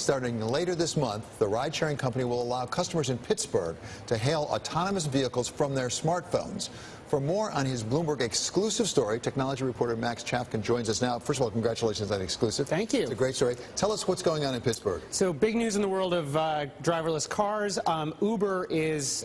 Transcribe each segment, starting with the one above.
Starting later this month, the ride-sharing company will allow customers in Pittsburgh to hail autonomous vehicles from their smartphones. For more on his Bloomberg exclusive story, technology reporter Max Chafkin joins us now. First of all, congratulations on the exclusive. Thank you. It's a great story. Tell us what's going on in Pittsburgh. So big news in the world of driverless cars. Uber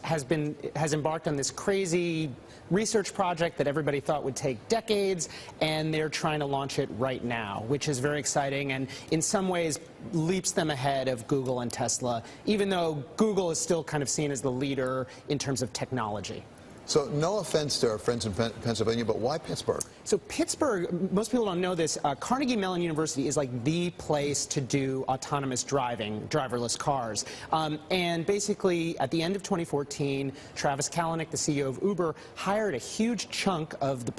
has embarked on this crazy research project that everybody thought would take decades, and they're trying to launch it right now, which is very exciting and in some ways leaps them ahead of Google and Tesla, even though Google is still kind of seen as the leader in terms of technology. So no offense to our friends in Pennsylvania, but why Pittsburgh? So Pittsburgh, most people don't know this, Carnegie Mellon University is like the place to do autonomous driving, driverless cars. And basically, at the end of 2014, Travis Kalanick, the CEO of Uber, hired a huge chunk of the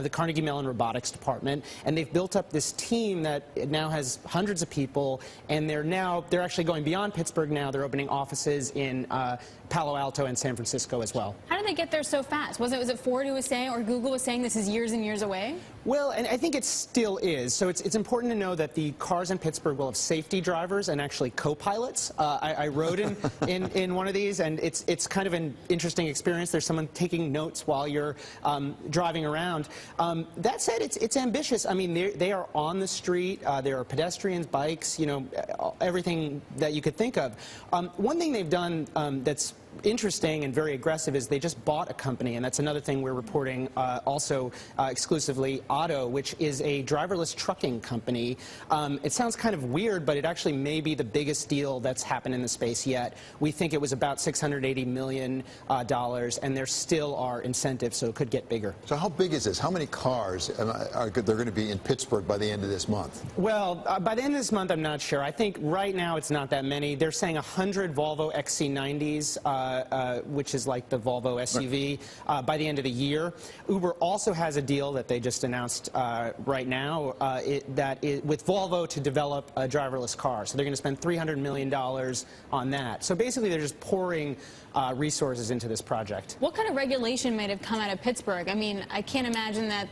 the Carnegie Mellon Robotics Department, and they've built up this team that now has hundreds of people, and they're actually going beyond Pittsburgh now. They're opening offices in Palo Alto and San Francisco as well. How did they get there so fast? Was it Ford who was saying, or Google was saying this is years and years away? Well, and I think it still is. So it's important to know that the cars in Pittsburgh will have safety drivers and actually co-pilots. I rode in one of these, and it's kind of an interesting experience. There's someone taking notes while you're driving around. That said, it's ambitious. I mean, they are on the street. There are pedestrians, bikes, you know, everything that you could think of. One thing they've done that's interesting and very aggressive is they just bought a company, and that's another thing we're reporting also exclusively, Otto, which is a driverless trucking company. It sounds kind of weird, but it actually may be the biggest deal that's happened in the space yet. We think it was about $680 million, and there still are incentives, so it could get bigger. So how big is this? How many cars are going to be in Pittsburgh by the end of this month? Well, by the end of this month, I'm not sure. I think right now it's not that many. They're saying 100 Volvo XC90s, which is like the Volvo SUV, by the end of the year. Uber also has a deal that they just announced right now with Volvo to develop a driverless car. So they're going to spend $300 million on that. So basically they're just pouring resources into this project. What kind of regulation might have come out of Pittsburgh? I mean, I can't imagine that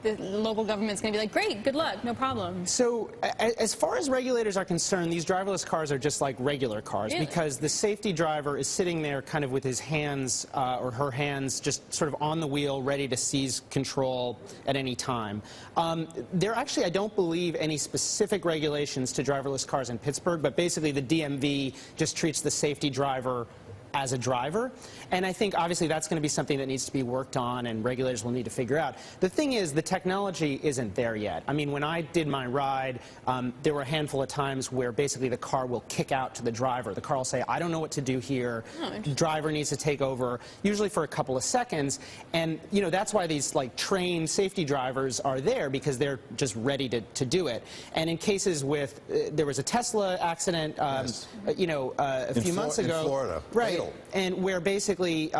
the local government's going to be like, great, good luck, no problem. So as far as regulators are concerned, these driverless cars are just like regular cars, really? Because the safety driver is sitting there kind of with his hands or her hands just sort of on the wheel, ready to seize control at any time. There actually, I don't believe, any specific regulations to driverless cars in Pittsburgh, but basically the DMV just treats the safety driver as a driver, and I think obviously that's going to be something that needs to be worked on and regulators will need to figure out. The thing is, the technology isn't there yet. I mean, when I did my ride, there were a handful of times where basically the car will kick out to the driver. The car will say, I don't know what to do here. The driver needs to take over, usually for a couple of seconds, and you know, that's why these like trained safety drivers are there, because they're just ready to do it. And in cases with, there was a Tesla accident, you know, a few months ago. In Florida. Right. And where basically,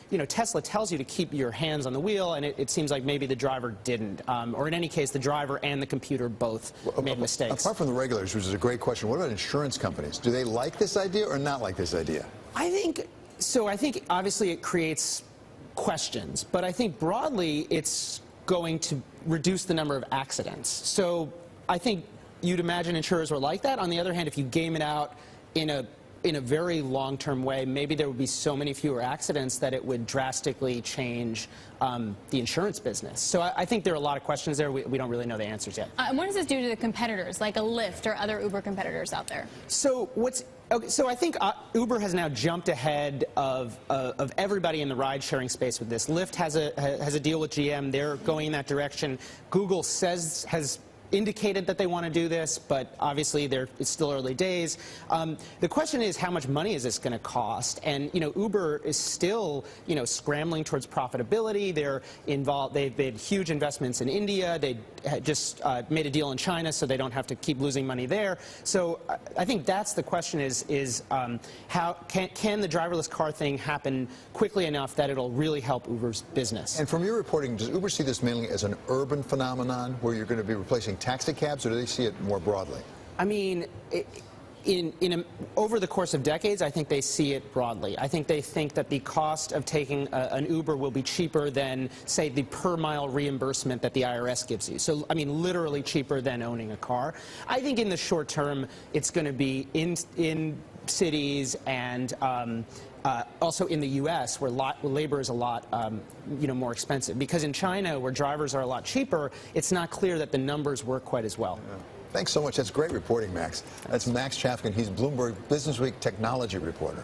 you know, Tesla tells you to keep your hands on the wheel, and it seems like maybe the driver didn't. Or in any case, the driver and the computer both made mistakes. Apart from the regulators, which is a great question, what about insurance companies? Do they like this idea or not like this idea? I think obviously it creates questions, but I think broadly it's going to reduce the number of accidents. So I think you'd imagine insurers were like that. On the other hand, if you game it out in a very long-term way, maybe there would be so many fewer accidents that it would drastically change the insurance business. So I think there are a lot of questions there. We don't really know the answers yet. And what does this do to the competitors, like a Lyft or other Uber competitors out there? So so I think Uber has now jumped ahead of everybody in the ride-sharing space with this. Lyft has a deal with GM. They're going in that direction. Google has indicated that they want to do this, but obviously it's still early days. The question is, how much money is this going to cost? And you know, Uber is still, you know, scrambling towards profitability. They're involved. They've made huge investments in India. They just made a deal in China, so they don't have to keep losing money there. So I think that's the question: is how can the driverless car thing happen quickly enough that it'll really help Uber's business? And from your reporting, does Uber see this mainly as an urban phenomenon, where you're going to be replacing taxi cabs, or do they see it more broadly? I mean, Over the course of decades, I think they see it broadly. I think they think that the cost of taking an Uber will be cheaper than, say, the per-mile reimbursement that the IRS gives you. So, I mean, literally cheaper than owning a car. I think in the short term, it's going to be in cities and also in the U.S., where labor is a lot more expensive. Because in China, where drivers are a lot cheaper, it's not clear that the numbers work quite as well. Yeah. Thanks so much. That's great reporting, Max. That's Max Chafkin. He's Bloomberg Businessweek technology reporter.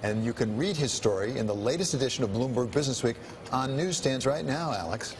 And you can read his story in the latest edition of Bloomberg Businessweek on newsstands right now, Alex.